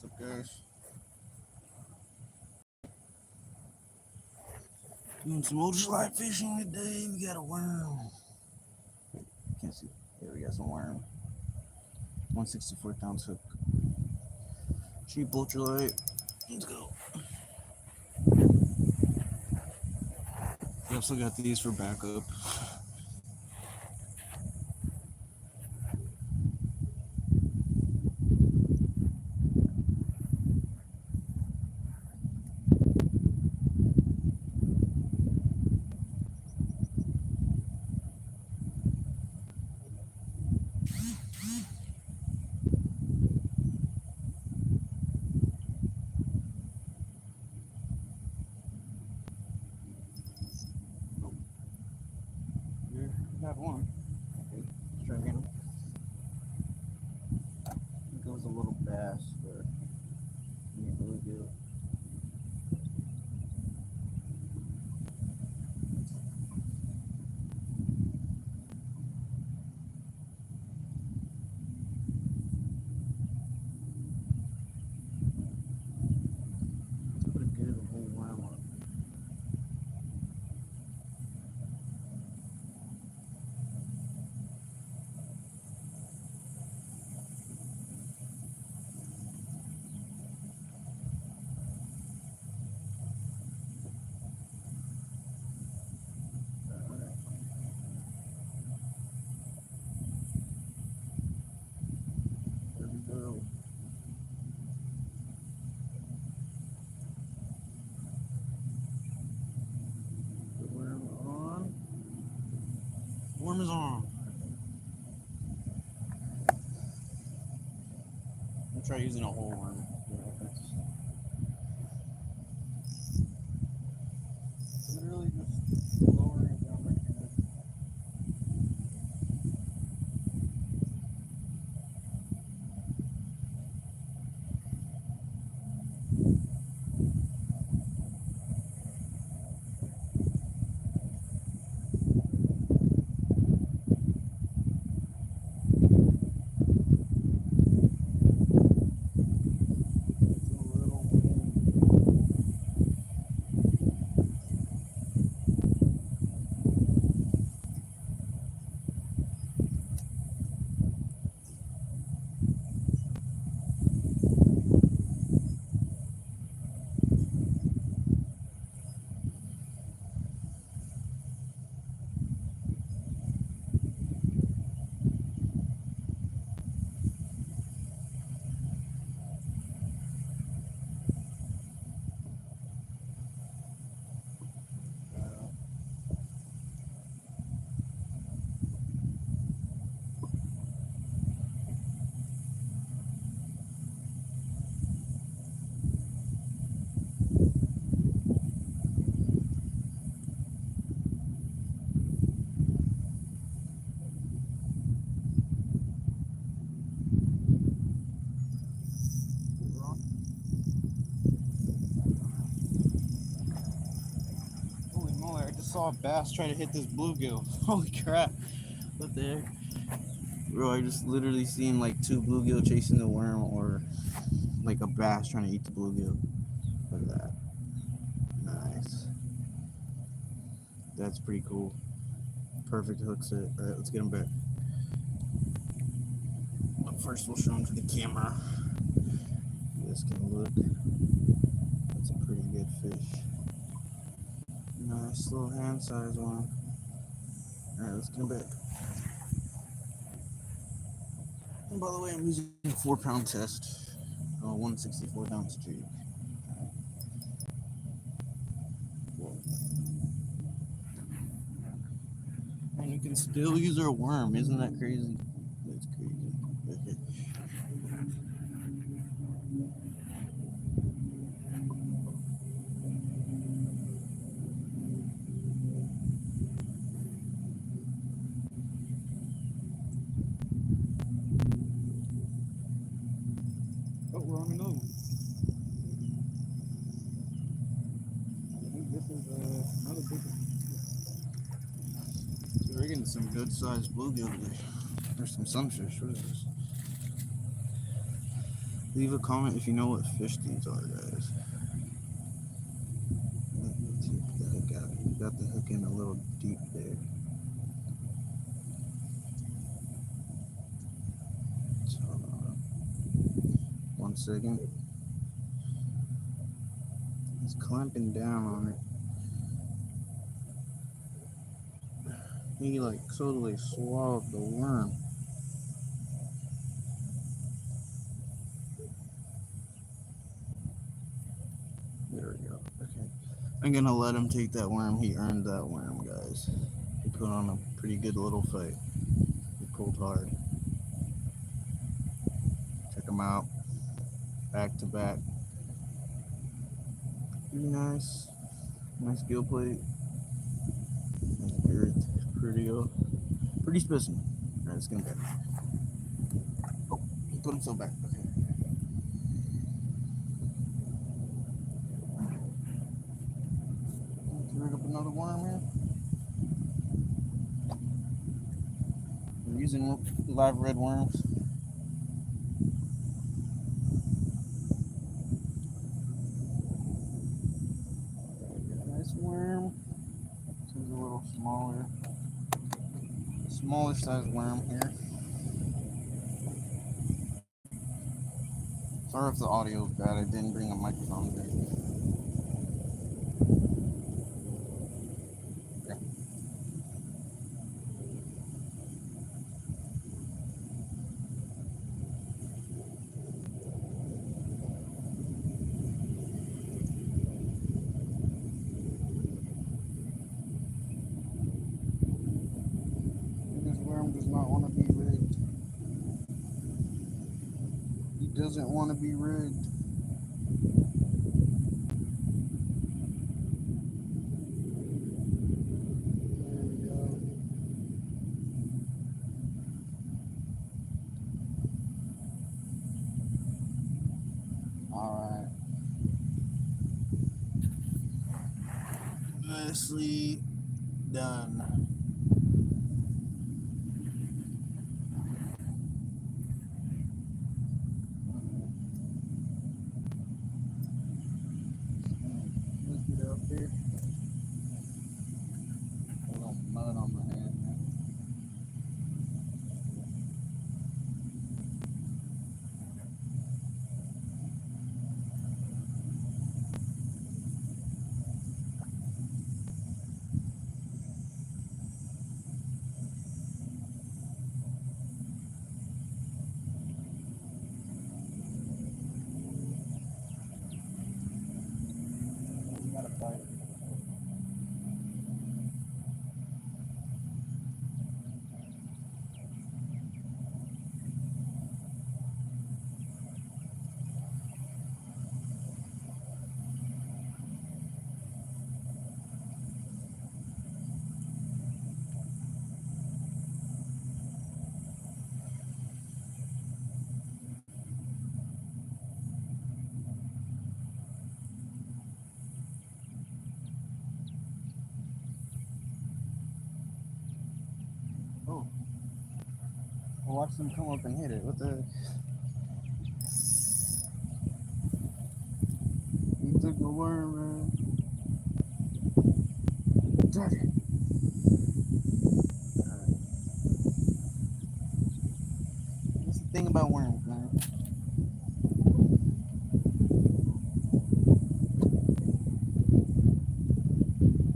What's up, guys? Doing some ultralight fishing today. We got a worm. Can't see. There we got some worm. 164 ounce hook. Cheap ultralight. Let's go. We also got these for backup. Here, got one. Okay, let's try again. It goes a little bass, but yeah, really good. Put a good whole worm on. There we go. The worm on. Worm is on. I'm try using a whole worm. Literally just lowering it down like that. It's a little Holy moly, I just saw a bass try to hit this bluegill. Holy crap. What the heck? Bro, I just literally seen like two bluegill chasing the worm or like a bass trying to eat the bluegill. Look at that. Nice. That's pretty cool. Perfect hook set. Alright, let's get him back. But first, we'll show him to the camera. This can look. That's a pretty good fish. Nice little hand size one. Alright, let's get him back. And by the way, I'm using a 4-pound test. 164 ounce jig. And you can still use our worm. Isn't that crazy? That's crazy. Okay. Oh, we're on another one. I think this is another big one. So we're getting some good sized bluegill today. There's some sunfish. What is this? Leave a comment if you know what fish these are, guys. Let me take the hook out. You got the hook in a little deep there. So, 1 second. He's clamping down on it. He like totally swallowed the worm. There we go. Okay. I'm gonna let him take that worm. He earned that worm, guys. He put on a pretty good little fight. He pulled hard. Check him out. Back to back. Pretty nice. Nice gill plate. Nice girth. Pretty specimen. Alright, let's get him back. Oh, he put himself back. Okay. Let's rig up another worm here. We're using live red worms. Nice worm. This is a little smaller size worm here. Sorry if the audio is bad. I didn't bring a microphone today. Okay. This worm does not want to be rigged. He doesn't want to be rigged. There we go. Alright. Nicely done. Let's get up here. A little mud on my hand. You gotta fight. Oh. Well, watch them come up and hit it. What the heck? He took the worm, man. Got it. Alright. That's the thing about worms, man.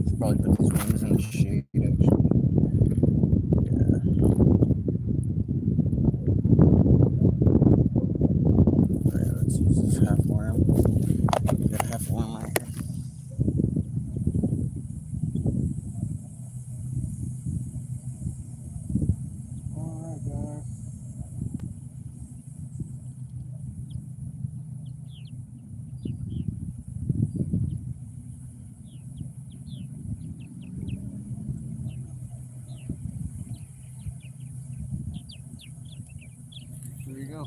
Should probably put these worms in the shade, actually. Yeah. Alright, let's use this half worm. We got a half worm right here. Alright, guys. There you go.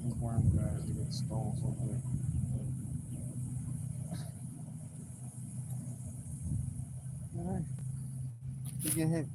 these worm guys to get stalled so quick. Alright. You get hit.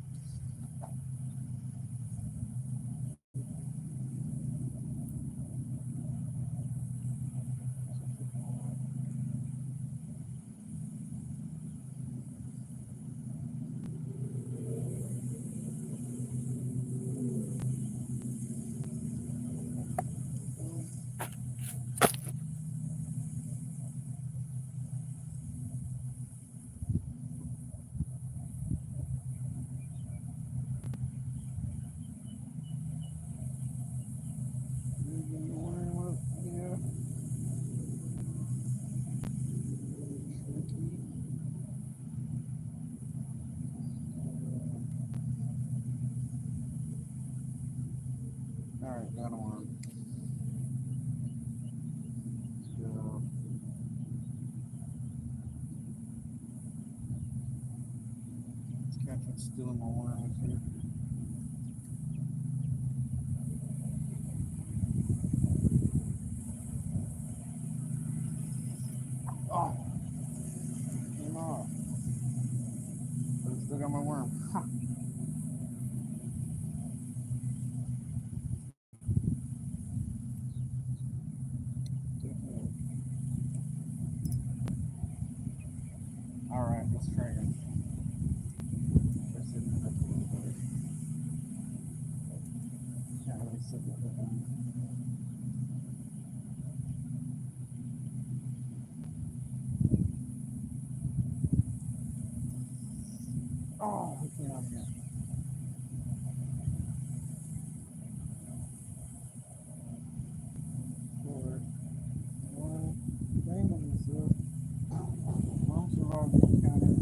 Alright, got him on. So, this cat's stealing my worms here. Oh! Came off. But I still got my worm. Ha! Alright, let's try again. Can't really sit with it. Oh, he came out here. Forward. One. Bang on himself. Long survival encounter.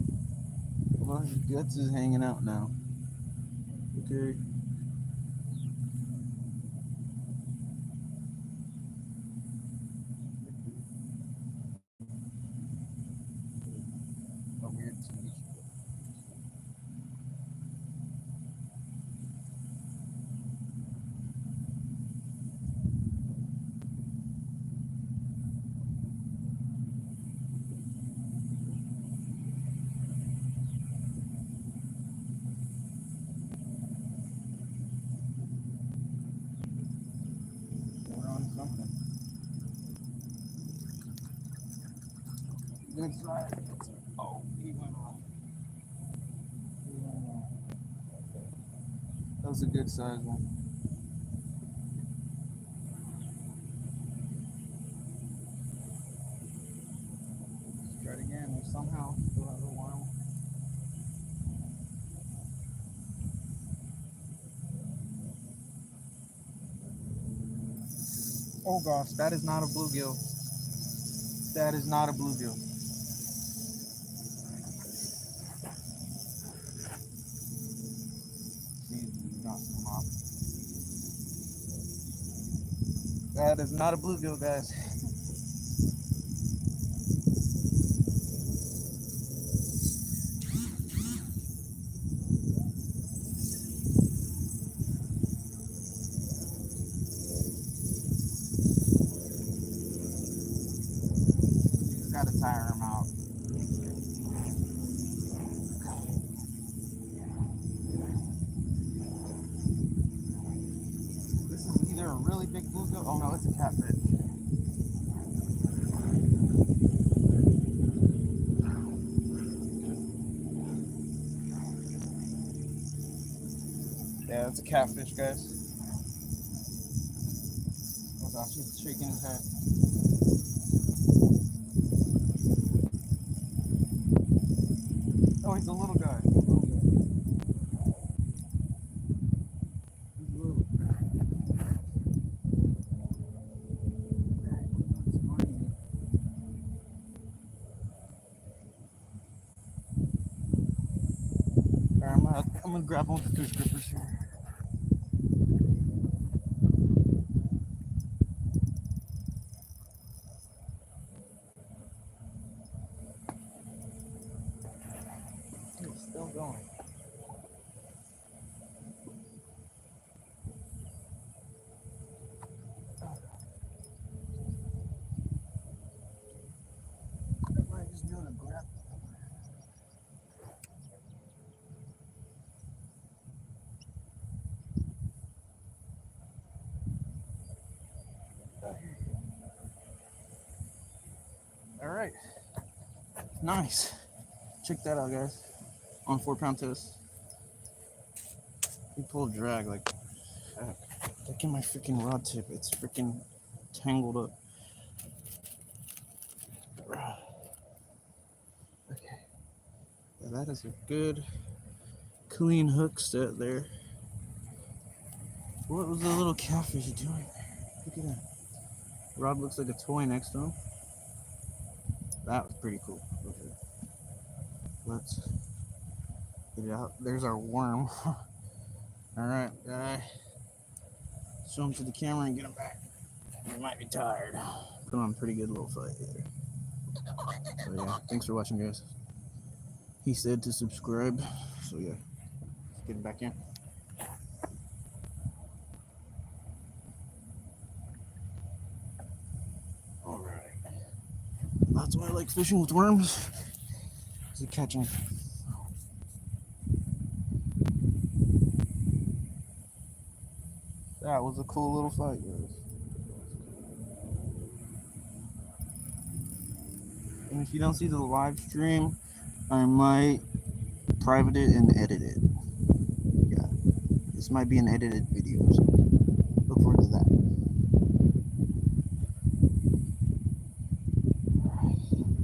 Well, his guts is hanging out now. Okay. A weird TV. We're on something. Good side. Oh, he went off. That was a good size one. Let's try it again. We somehow still have a worm. Oh gosh, that is not a bluegill. That is not a bluegill. Please do not come off. That is not a bluegill, guys. You just gotta tire him out. This is either a really big bluegill. Oh no, it's a catfish. Yeah, it's a catfish, guys. Oh gosh, he's shaking his head. Oh, he's a little guy. He's little. Alright, I'm gonna grab one with the fish grippers here. It's still going. right. Nice. Check that out, guys. On 4-pound test. We pulled drag like heck. Look at my freaking rod tip. It's freaking tangled up. Okay. Yeah, that is a good, clean hook set there. What was the little catfish doing? Look at that. Rod looks like a toy next to him. That was pretty cool. Okay. Let's get it out. There's our worm. Alright, guy. Show him to the camera and get him back. He might be tired. Put on a pretty good little fight here. So yeah, thanks for watching, guys. He said to subscribe. So yeah, let's get him back in. Alright. That's why I like fishing with worms. Is it catching? That was a cool little fight, guys. And if you don't see the live stream, I might private it and edit it. Yeah, this might be an edited video, so look forward to that.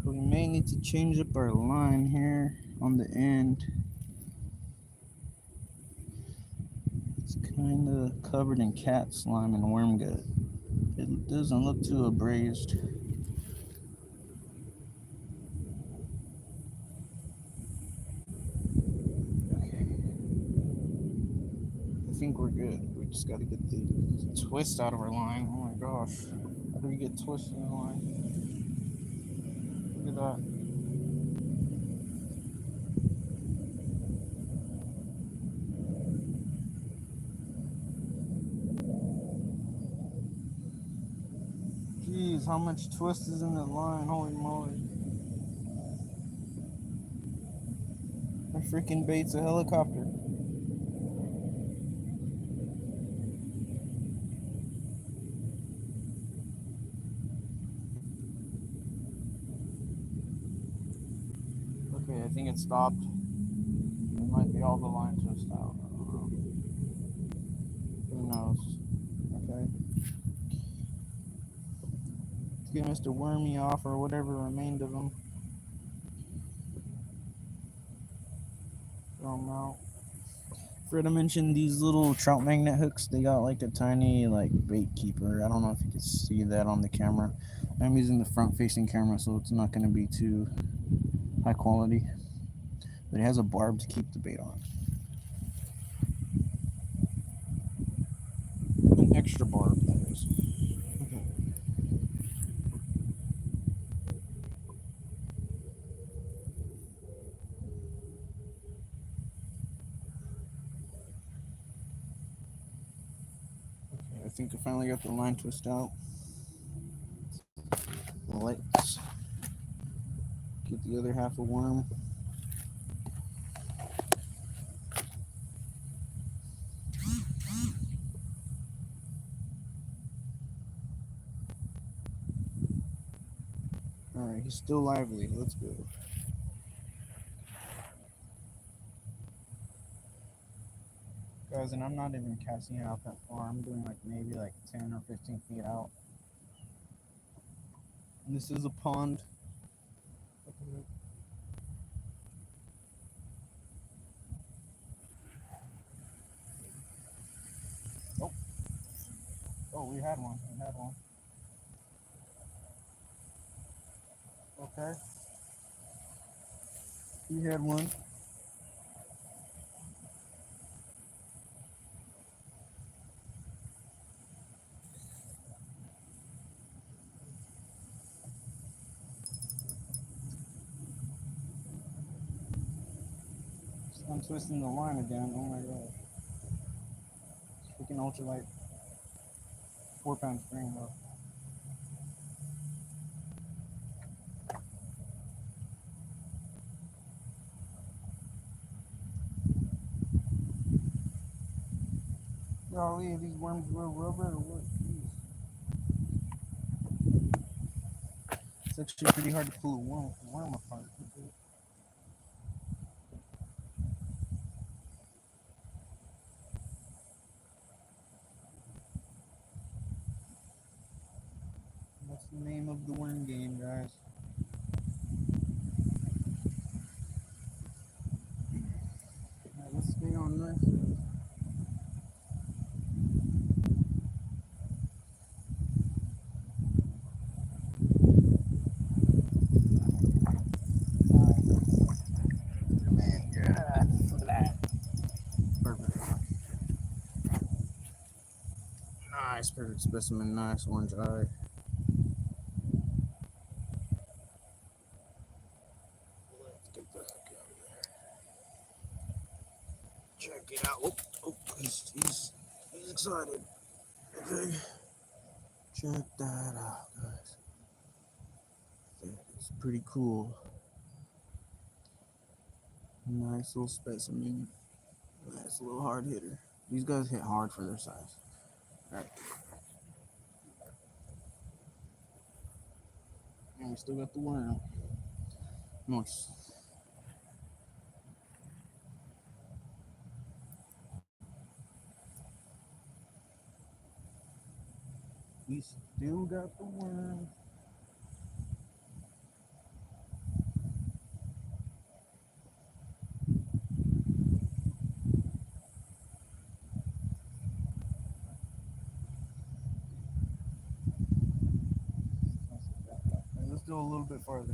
We may need to change up our line here on the end. It's kind of covered in cat slime and worm gut. It doesn't look too abrased. Okay. I think we're good. We just got to get the twist out of our line. Oh my gosh. How do we get twisted in the line? Look at that. Jeez, how much twist is in the line? Holy moly. My freaking bait's a helicopter. Okay, I think it stopped. It might be all the line twist out. Who knows? Okay. Let's get Mr. Wormy off or whatever remained of him. Throw him out. Forgot to mention these little trout magnet hooks. They got like a tiny like bait keeper. I don't know if you can see that on the camera. I'm using the front facing camera, so it's not going to be too high quality. But it has a barb to keep the bait on. An extra barb, that is. Okay. I think I finally got the line twist out. Let's get the other half of worm. Alright, he's still lively. Let's go. Guys, and I'm not even casting it out that far. I'm doing like maybe like 10 or 15 feet out. And this is a pond. Oh. Oh, we had one. We had one. Okay. We had one. I'm twisting the line again. Oh my god. Freaking ultralight 4-pound string though. Golly, these worms were rubber or what? Jeez. It's actually pretty hard to pull a worm apart. What's the name of the worm game, guys? Alright, let's stay on this. Man, yeah. Perfect. Nice, perfect specimen. Nice orange eye. Let's get the heck out of there. Check it out. Oh, he's excited. Okay. Check that out, guys. It's pretty cool. Nice little specimen. Nice little hard hitter. These guys hit hard for their size. Alright. And we still got the worm. Nice. We still got the worm. Let's go a little bit farther.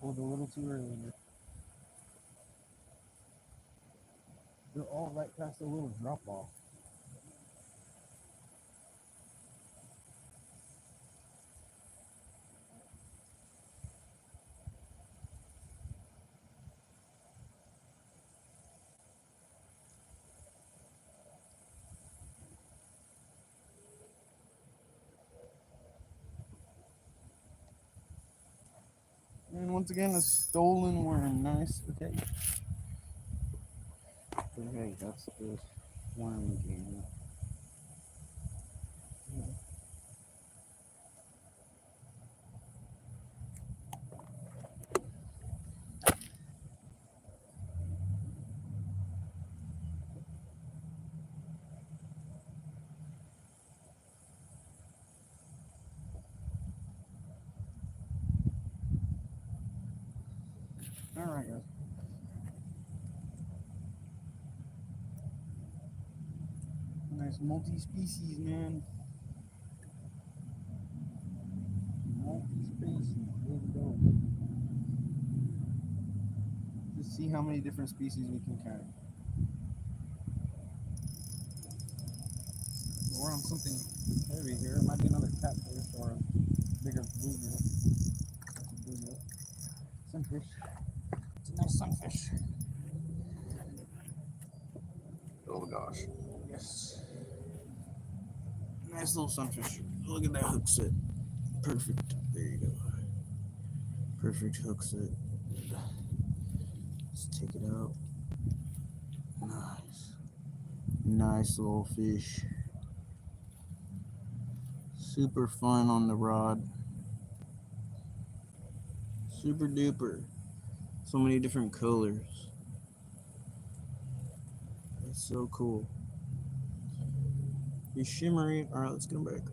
Pulled a little too early. They're all right past the little drop off. And once again, a stolen worm. Nice. Okay. Okay, that's the worm game. Alright, guys. Nice multi-species, man. Multi-species. Let's go. Just see how many different species we can catch. We're on something heavy here. It might be another catfish or a bigger bluegill. That's a bluegill. Sunfish. It's a nice sunfish. Oh gosh. Yes. Nice little sunfish. Look at that hook set. Perfect. There you go. Perfect hook set. Let's take it out. Nice. Nice little fish. Super fun on the rod. Super duper. So many different colors. It's so cool. He's shimmery. Alright, let's get him back.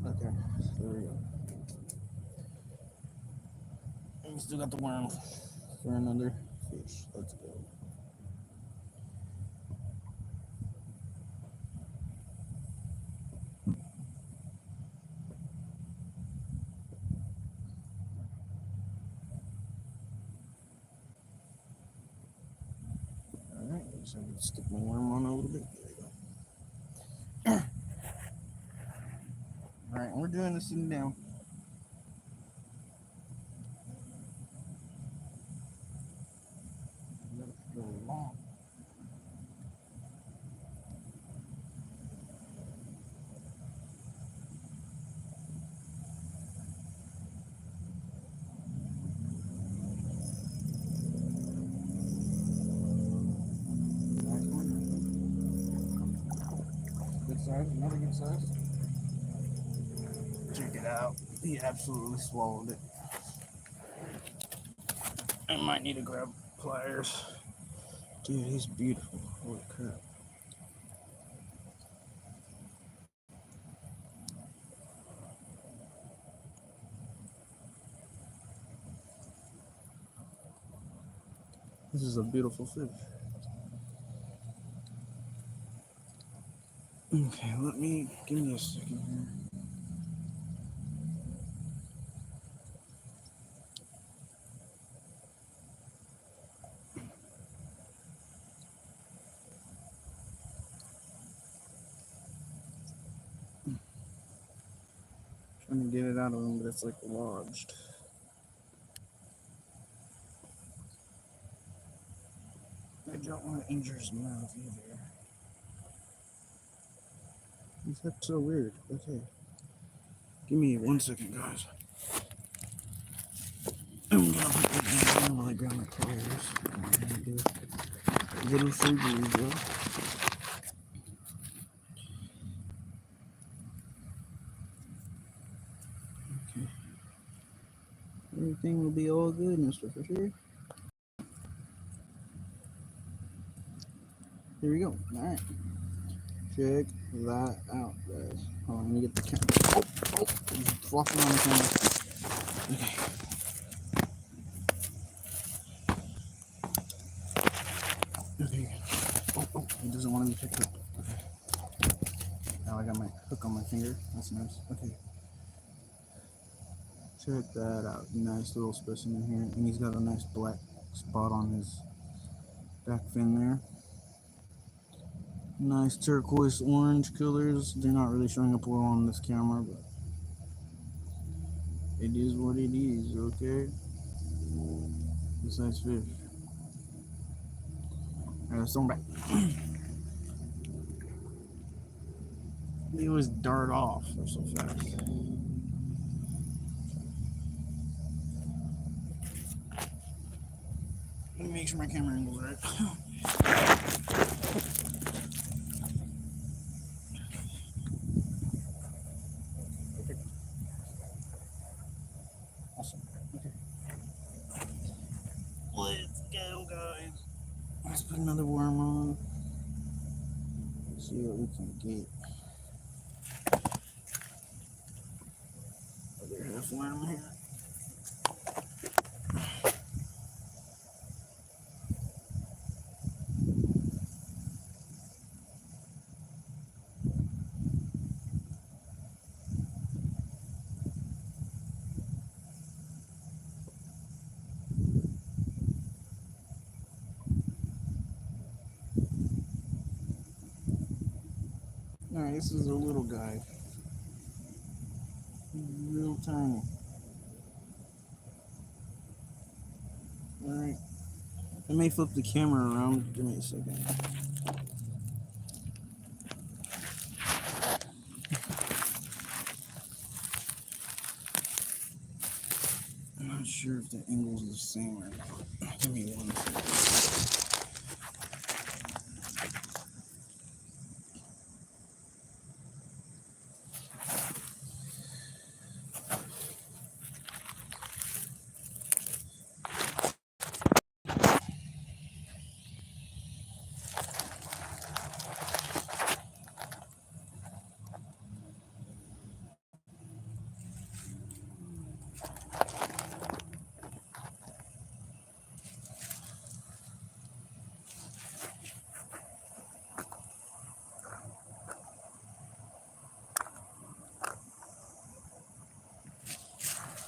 Okay, there we go. And we still got the worm for another fish. Let's go. So I'm gonna stick my worm on a little bit. There you go. Alright, we're doing this sitting down. Let it go long. Nice one. Good size, another good size. Check it out. He absolutely swallowed it. I might need to grab pliers. Dude, he's beautiful. Holy crap. This is a beautiful fish. Okay, give me a second here. Trying to get it out of him, but it's like lodged. I don't want to injure his mouth either. That's so weird. Okay. Give me 1 second, guys. I'm gonna put this down while I grab my pliers. I'm gonna do a little surgery, though. Okay. Everything will be all good, Mr. Fisher. Here we go. Alright. Check that out, guys. Hold on, let me get the camera. Oh, he's flopping on the camera. Okay. Okay. Oh, he doesn't want to be picked up. Okay. Now I got my hook on my finger. That's nice. Okay. Check that out. Nice little specimen here. And he's got a nice black spot on his back fin there. Nice turquoise orange colors. They're not really showing up well on this camera, but it is what it is, okay? This nice fish. Alright, let's throw him back. They always dart off. They're so fast. Let me make sure my camera angle's right. Okay. Awesome. Okay. Let's go, guys. Let's put another worm on. See what we can get. Other half worm here. Alright, this is a little guy. Real tiny. Alright. I may flip the camera around. Give me a second. I'm not sure if the angle's the same or not. Give me 1 second.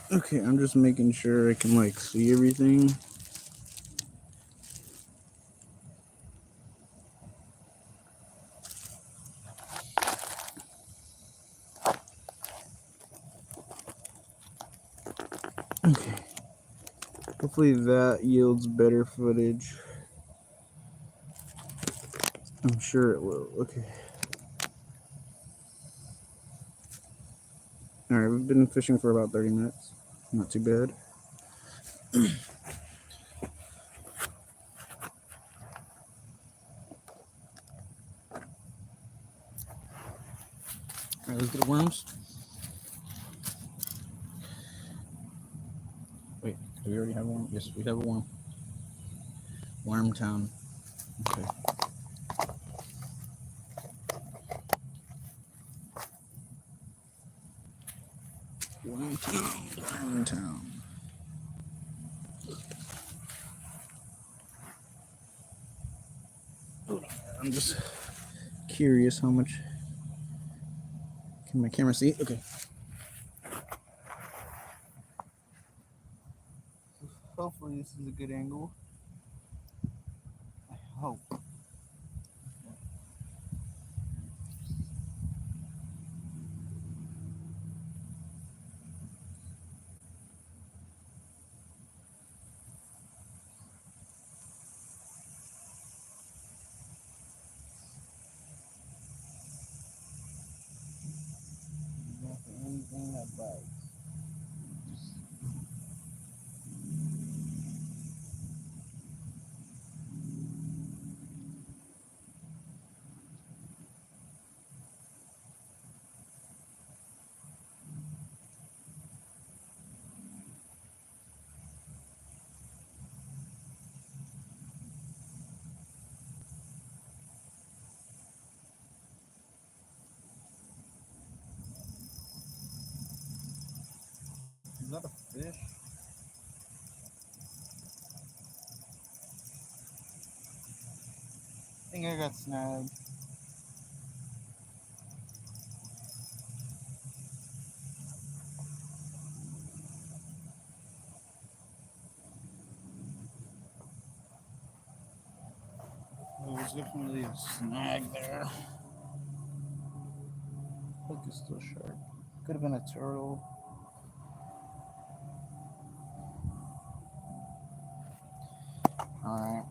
Okay, I'm just making sure I can like see everything. Okay. Hopefully that yields better footage. I'm sure it will. Okay. Alright, we've been fishing for about 30 minutes. Not too bad. Alright, let's get the worms. Wait, do we already have one? Yes, we have a worm. Wormtown. Okay. Wormtown. I'm just curious how much. Can my camera see? Okay. Hopefully this is a good angle. I hope. Anything that bites. Is that a fish? I think I got snagged. There was definitely a snag there. Hook is still sharp. Could have been a turtle. Alright.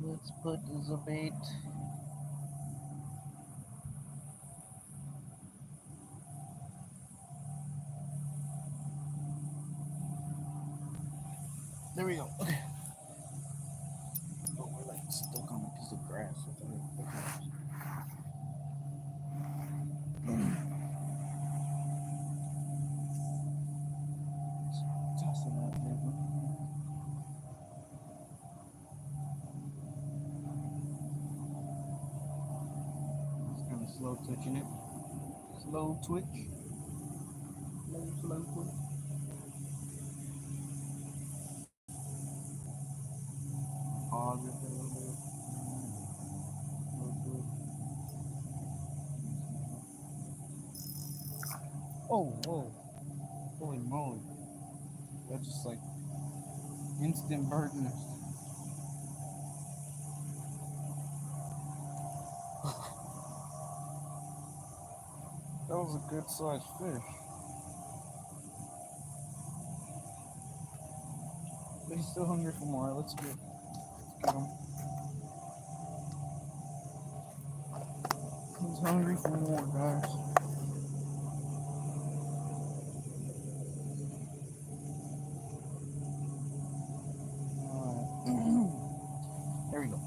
Let's put the bait. There we go. Okay. Oh, we're like stuck on a piece of grass. Tossing that paper. Just kind of slow touching it. Slow twitch. Slow twitch. Pause it for a little bit. Oh, whoa. Holy moly. That just like instant birdness. That was a good sized fish. But he's still hungry for more. Let's get him. He's hungry for more, guys. There we go.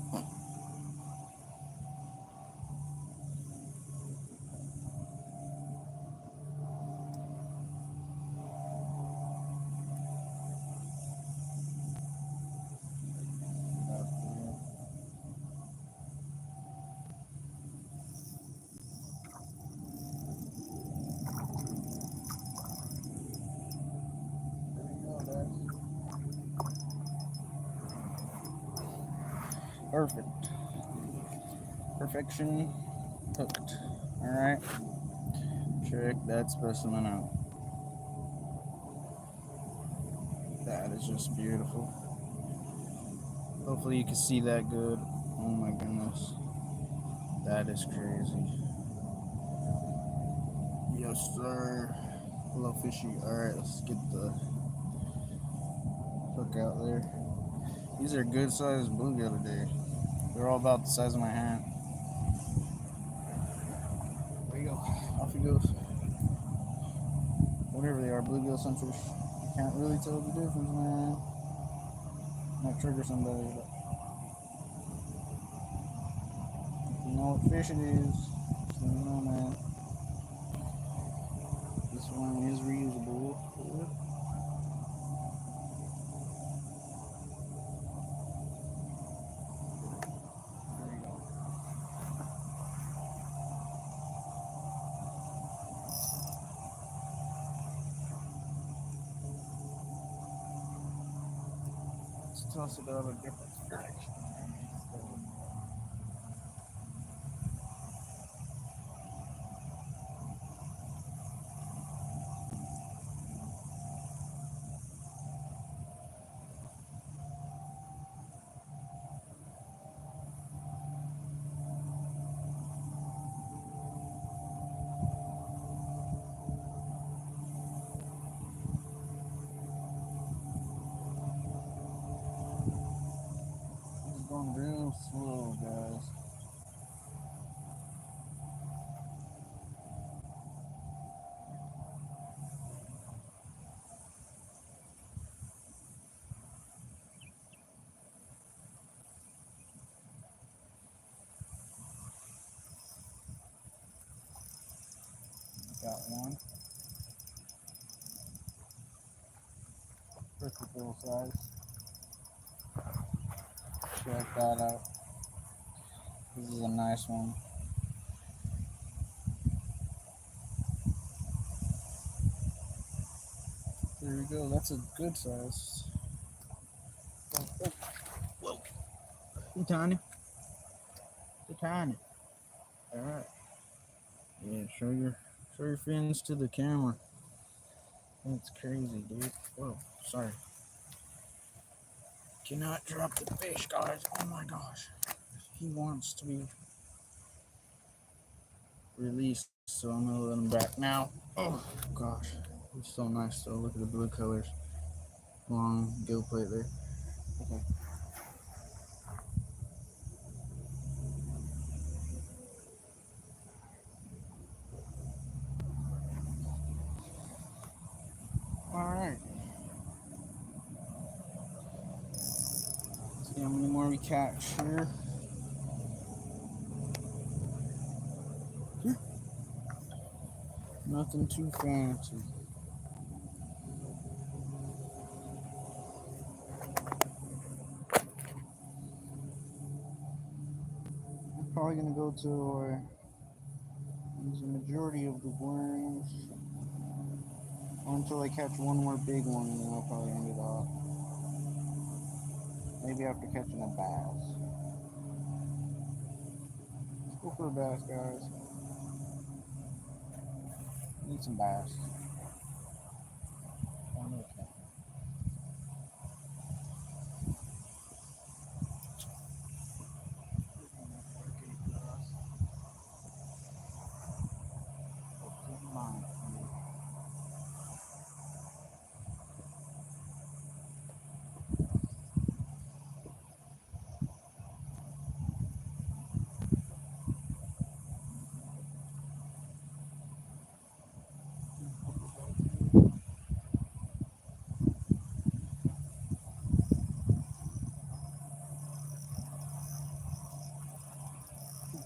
Perfect. Perfection hooked. Alright. Check that specimen out. That is just beautiful. Hopefully you can see that good. Oh my goodness. That is crazy. Yes, sir. Hello, fishy. Alright, let's get the hook out there. These are good sized bluegill today. They're all about the size of my hand. There you go. Off he goes. Whatever they are, bluegill, sunfish. Can't really tell the difference, man. Might trigger somebody, but if you know what fish it is, just let me know, man. This one is reusable. Yep. There you go. Let's toss it out a different direction. It's going real slow, guys. Got one. Perfect little size. Check that out. This is a nice one. There we go. That's a good size. Oh, oh. Whoa. You're tiny. You're tiny. All right. Yeah, show your fins to the camera. That's crazy, dude. Whoa, sorry. Cannot drop the fish, guys. Oh my gosh. He wants to be released, so I'm gonna let him back now. Oh gosh. He's so nice though. Look at the blue colors. Long gill plate there. Okay. Alright. See how many more we catch here. Nothing too fancy. I'm probably gonna go to use a majority of the worms until I catch one more big one, and then I'll probably end it off. Maybe after catching a bass. Let's go for a bass, guys. Need some bass.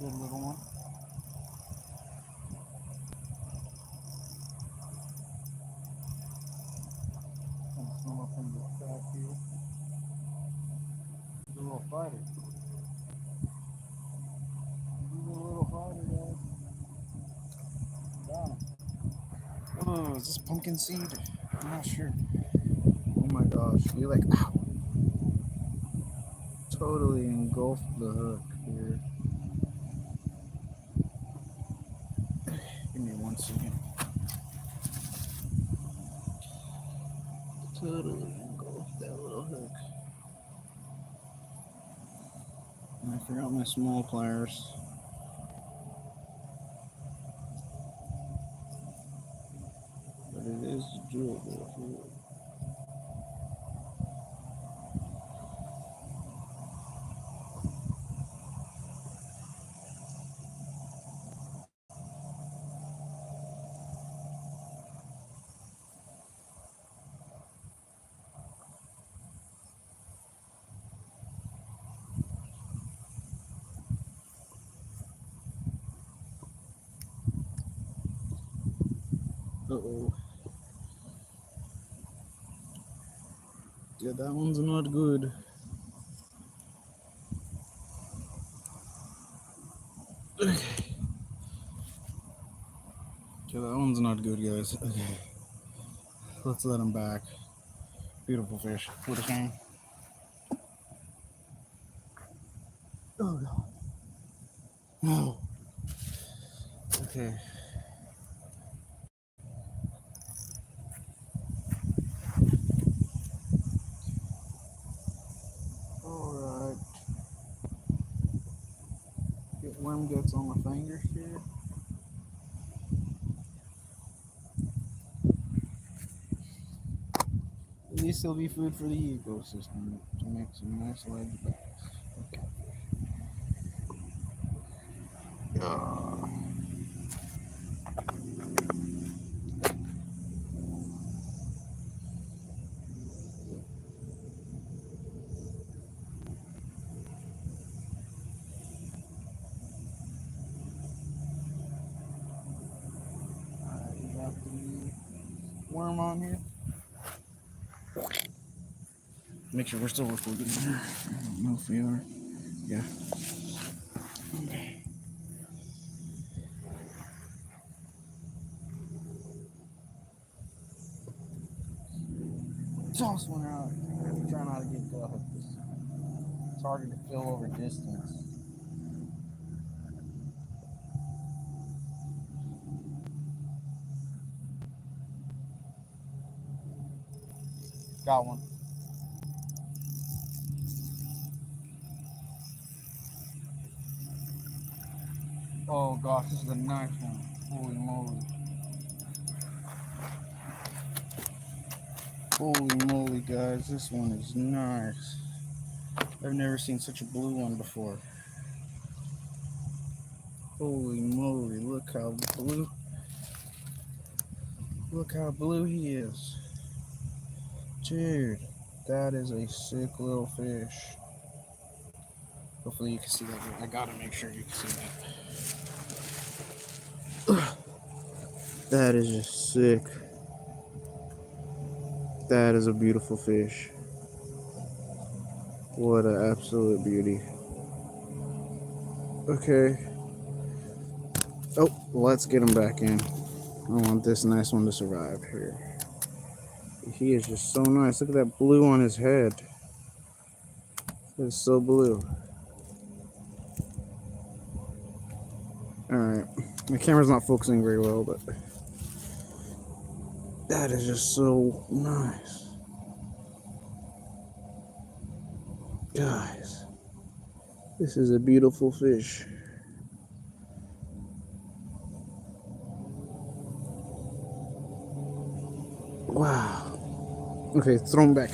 Good little one. Come up in the back here. He's a little fighter. He's a little fighter, guys. Got him. Oh, is this pumpkin seed? I'm not sure. Oh my gosh. He like ow, totally engulfed the hook here. Give me 1 second. Totally engulfed that little hook. I forgot my small pliers. But it is doable. Uh-oh. Yeah, that one's not good. Okay. Yeah, that one's not good, guys. Okay. Let's let him back. Beautiful fish. What a shame. Oh, God. No. Okay. Alright. Worm gets on my finger here. At least it'll be food for the ecosystem to make some nice large bass. Okay. Alright, we got the worm on here. Make sure we're still recording here. I don't know if we are. Yeah. Okay. Toss one out. Try not to get caught. It's harder to fill over distance. Got one. Oh gosh, this is a nice one. Holy moly. Holy moly, guys, this one is nice. I've never seen such a blue one before. Holy moly, look how blue. Look how blue he is. Dude, that is a sick little fish. Hopefully you can see that. I gotta make sure you can see that. That is just sick. That is a beautiful fish. What an absolute beauty. Okay. Oh, let's get him back in. I want this nice one to survive here. He is just so nice. Look at that blue on his head. It's so blue. Alright. My camera's not focusing very well, but that is just so nice. Guys, this is a beautiful fish. Wow. Okay, throw him back.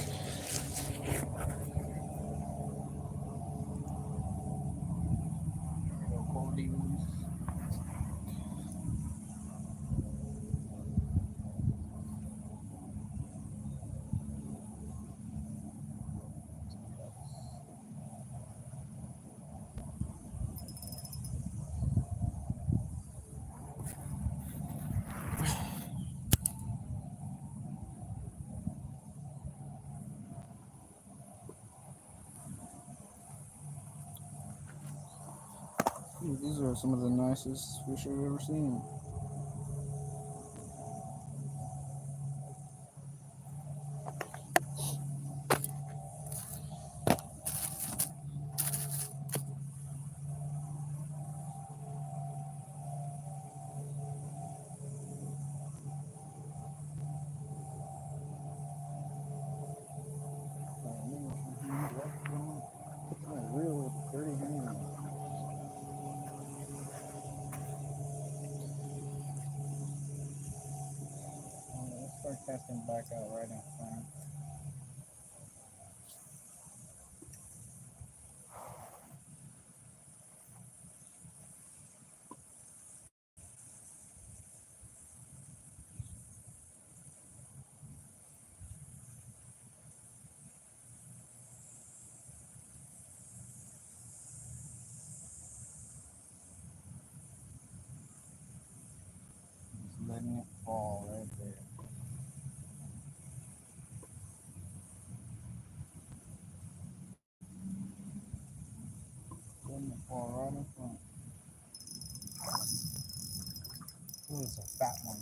These are some of the nicest fish I've ever seen. Real dirty hands. casting back out right in front. Just letting it fall right there. Letting it fall right in front. Oh, it's a fat one.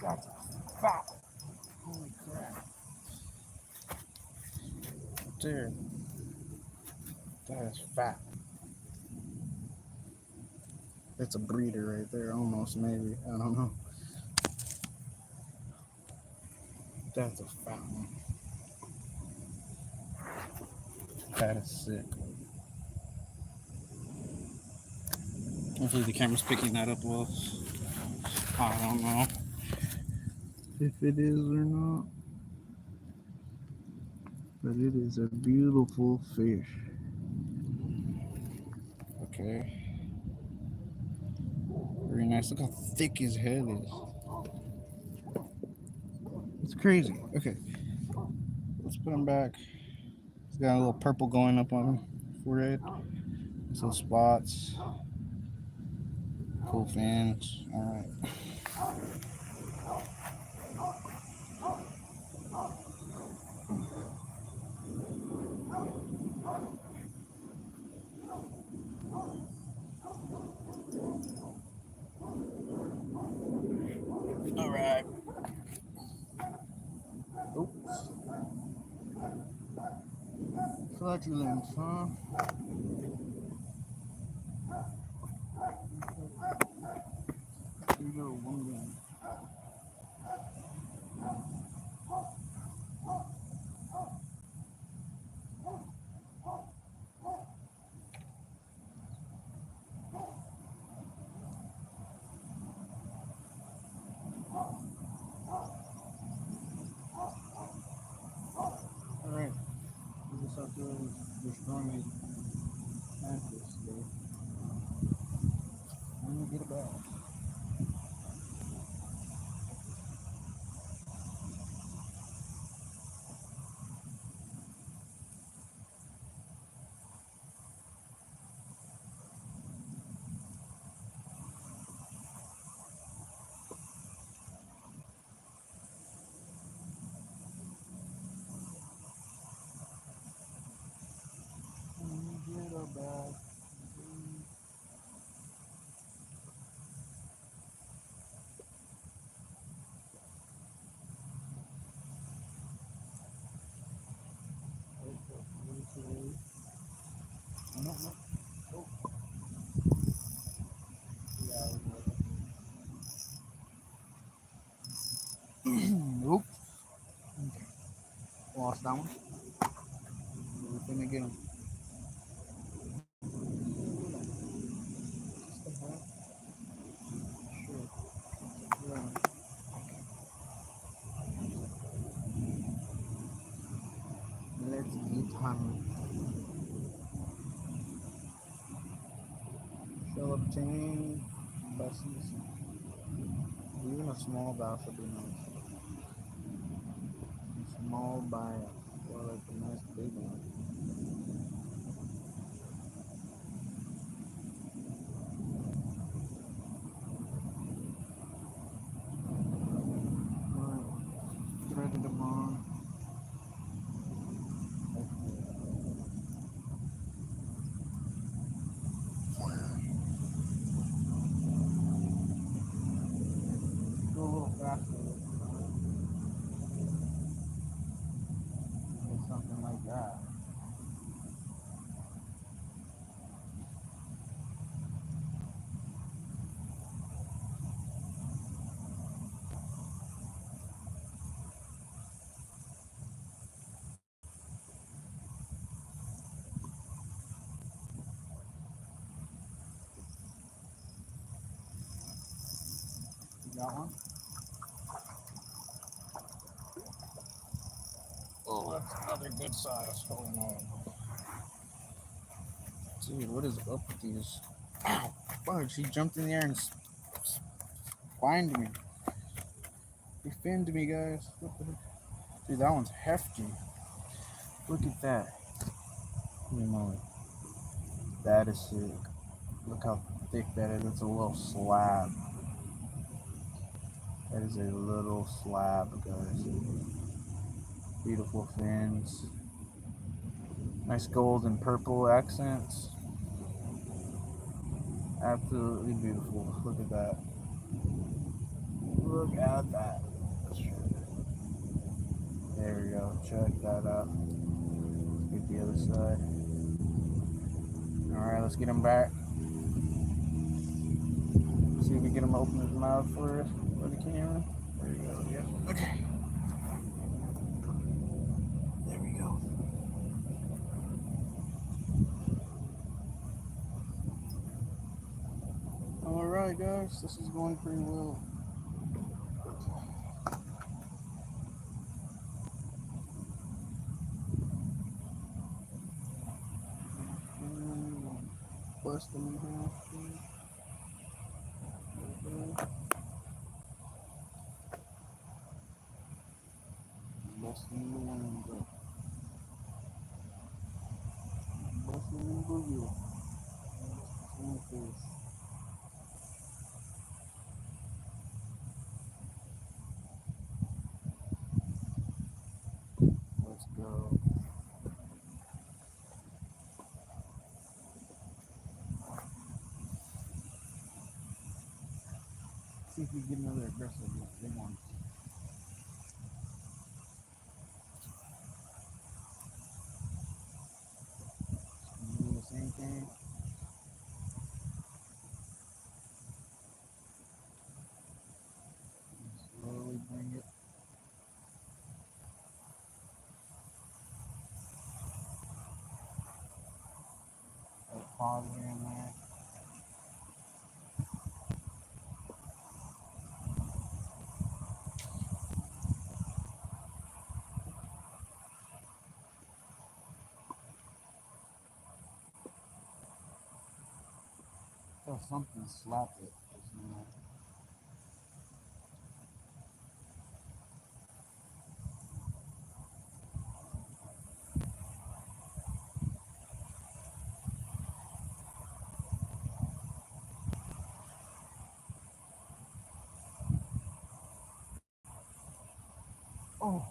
That's a fat. Holy crap. Dude. That is fat. It's a breeder right there, almost, maybe. I don't know. That's a fat one. That is sick. Hopefully the camera's picking that up well. I don't know if it is or not. But it is a beautiful fish. Okay. Very nice. Look how thick his head is. It's crazy. Okay. Let's put him back. He's got a little purple going up on him. Forehead. Some spots. Cool fins. Alright. Alright. Oops. Succulents, huh? Here you go, one gun. Alright. We just have to destroy his mantis today. I'm gonna get it back. Get her back. No. Oh. Yeah. Nope. Okay. Lost that one. We're gonna get him. Sure. Yeah. Let's eat him. Show up chain. Buses. Even a small bass would be nice. A small bass. Or like a nice big one. Alright. Threaded them on. Go a little faster. Or something like that. You got one? Oh, that's another good size. Oh no. Dude, what is up with these? Ow! Fuck, she jumped in the air and spined me. He finned me, guys. What the heck? Dude, that one's hefty. Look at that. Holy moly. That is sick. Look how thick that is. It's a little slab. That is a little slab, guys. Beautiful fins. Nice gold and purple accents. Absolutely beautiful. Look at that. Look at that. There we go. Check that out. Let's get the other side. Alright, let's get him back. See if we get him to open his mouth for the camera. There we go. Yeah. Okay. There we go. Alright, guys. This is going pretty well. Bust them in half. Busting the worms up. Busting the boogie. Same fish. Let's go. See if we get another aggressive big one. Do the same thing. Slowly bring it. Pause here and there. Felt something slap it. Oh,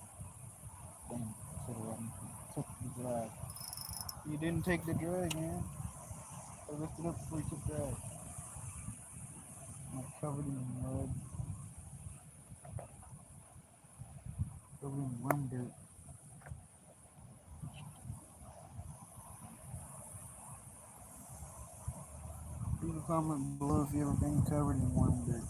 dang! Should have took the drag. You didn't take the drag, man. I lifted up before you took the drag. I'm covered in mud, covered in worm dirt. Leave a comment below if you ever been covered in worm dirt.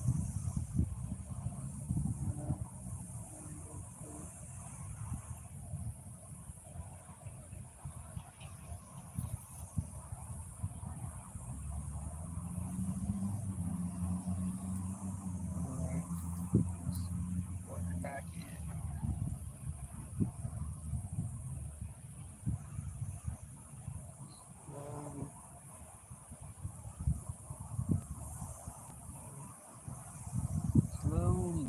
Back in. Slowly. Slowly.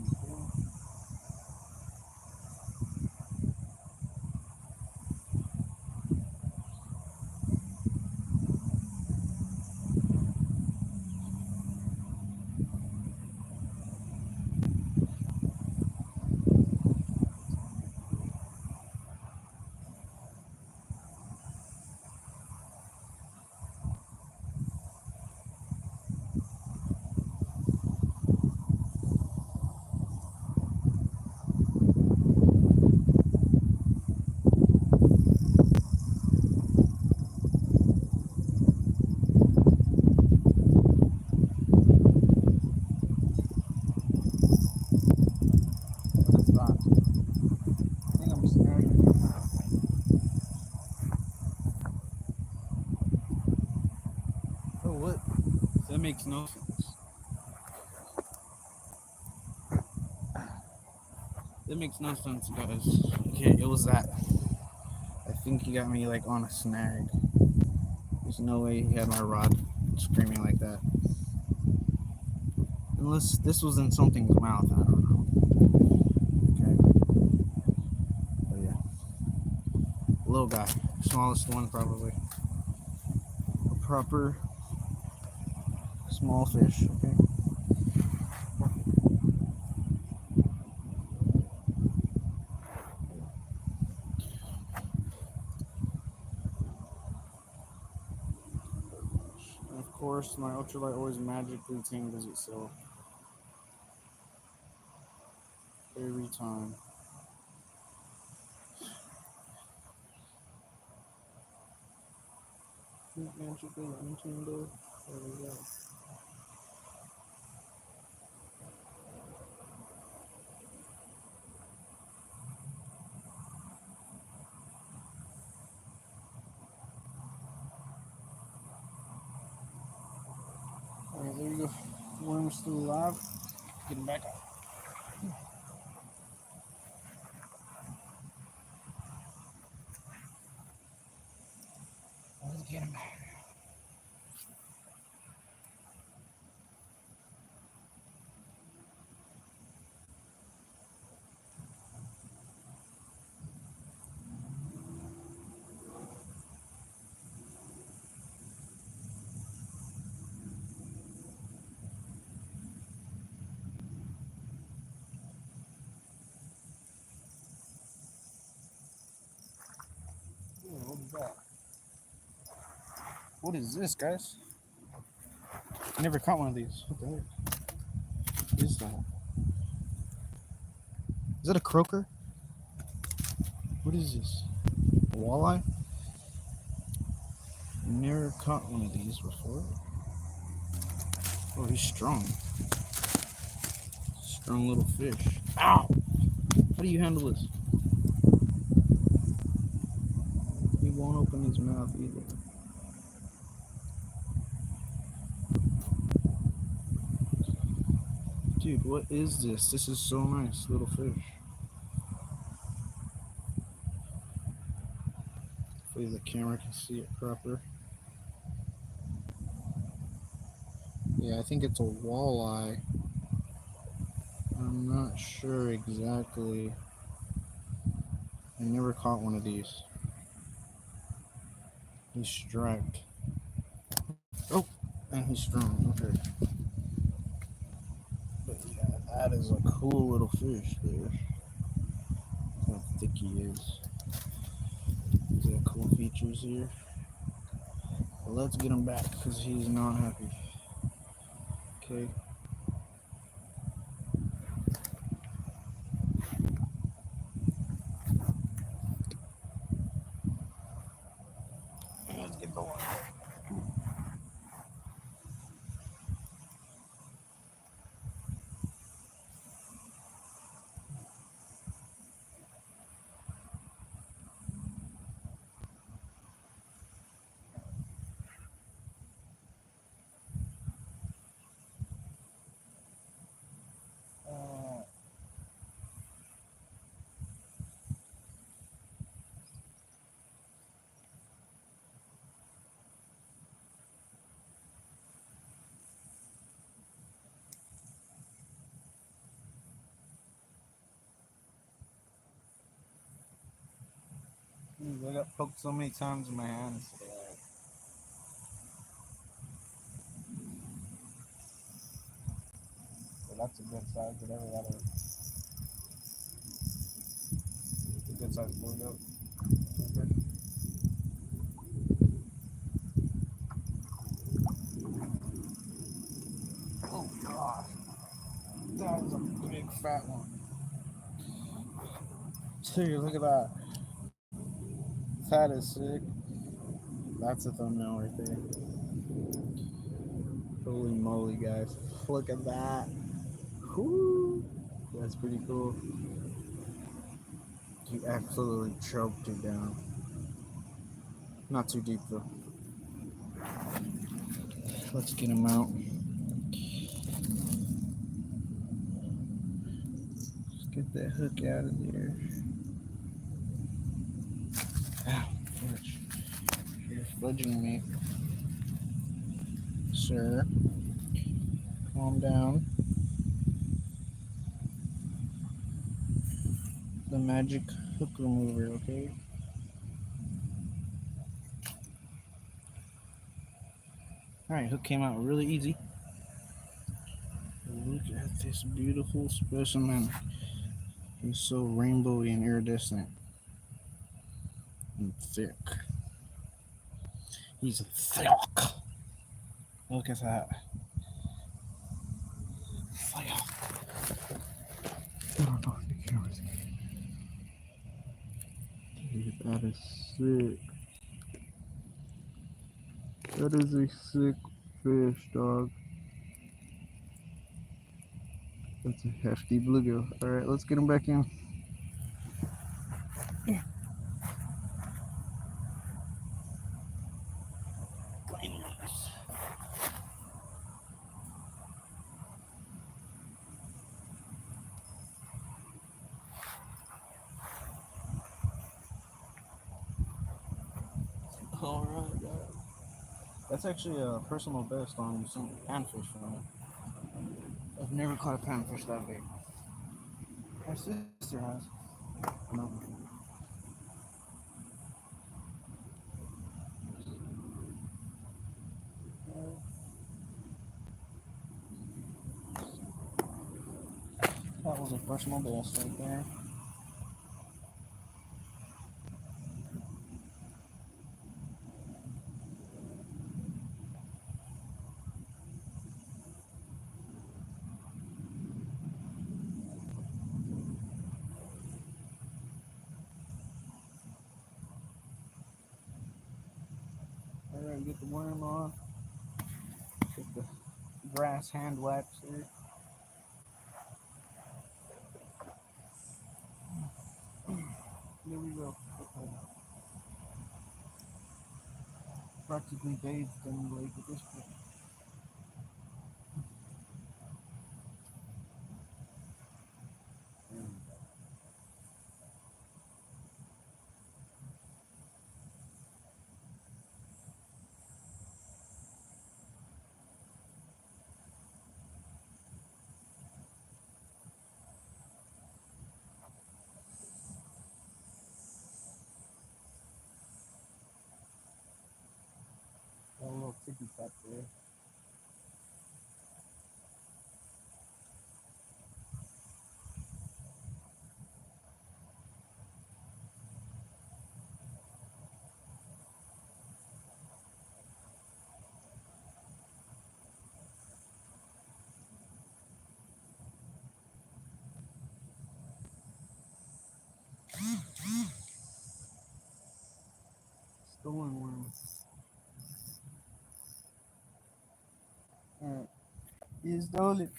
That's fine. I think I'm snagging. Oh, what? That makes no sense. That makes no sense, guys. Okay, it was that. I think he got me like on a snag. There's no way he had my rod screaming like that. Unless this was in something's mouth, I don't know. Okay. But yeah. Little guy. Smallest one probably. A proper small fish, okay? And of course, my ultralight always magically tangles itself. Every time. Magically untangle. There we go. Alright, there you go. Worm's still alive. Get him back up. Let's get him back. What is that? What is this, guys? I never caught one of these. What the heck is that? Is that a croaker? What is this? A walleye? Never caught one of these before. Oh, he's strong. Strong little fish. Ow! How do you handle this? He won't open his mouth either. Dude, what is this? This is so nice, little fish. Hopefully the camera can see it proper. Yeah, I think it's a walleye. I'm not sure exactly. I never caught one of these. He's striped. Oh, and he's strong. Okay. But yeah, that is a cool little fish there. How thick he is. He's got cool features here. But let's get him back because he's not happy. Okay. Let's get going. I got poked so many times in my hands. So that's a good size, whatever that is. It's a good size bluegill. Okay. Oh gosh. That is a big fat one. Dude, look at that. That is sick. That's a thumbnail right there. Holy moly, guys. Look at that. Whoo. That's pretty cool. He absolutely choked it down. Not too deep though. Let's get him out. Let's get Get that hook out of there. Ow, George. You're fudging me. Sir, calm down. The magic hook remover, okay? Alright, hook came out really easy. Look at this beautiful specimen. He's so rainbowy and iridescent and thick. He's thick. Look at that. Thick. Dude, that is sick. That is a sick fish, dog. That's a hefty bluegill. Alright, let's get him back in. Yeah. Alright, guys. That's actually a personal best on some panfish for me. I've never caught a panfish that big. My sister has. No. That was a personal best right there. Alright, get the worm on. Get the grass hand wax here. There we go. Okay. Practically bathed in the lake at this point. Got a little ticky tap there. Stolen worm. Alright. You stole it.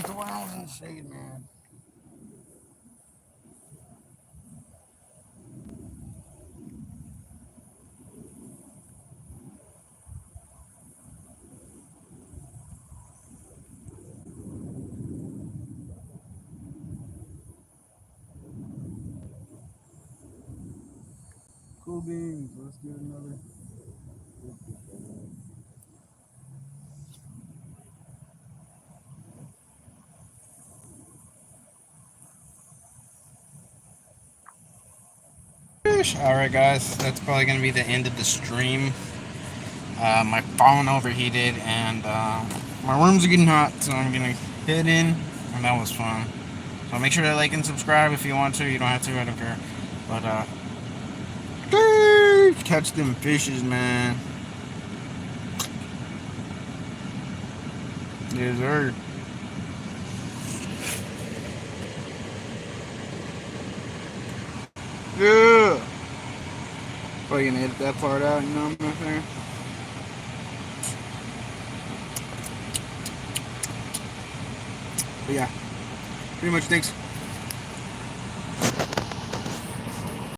The worm was in the shade, man. Cool beans. Let's get another. Alright, guys, that's probably going to be the end of the stream. My phone overheated and my rooms are getting hot, so I'm going to head in, and that was fun. So make sure to like and subscribe if you want to. You don't have to, I don't care. But, catch them fishes, man. Yes, sir. Yeah. Probably gonna edit that part out, you know what I'm saying? But yeah, pretty much thanks.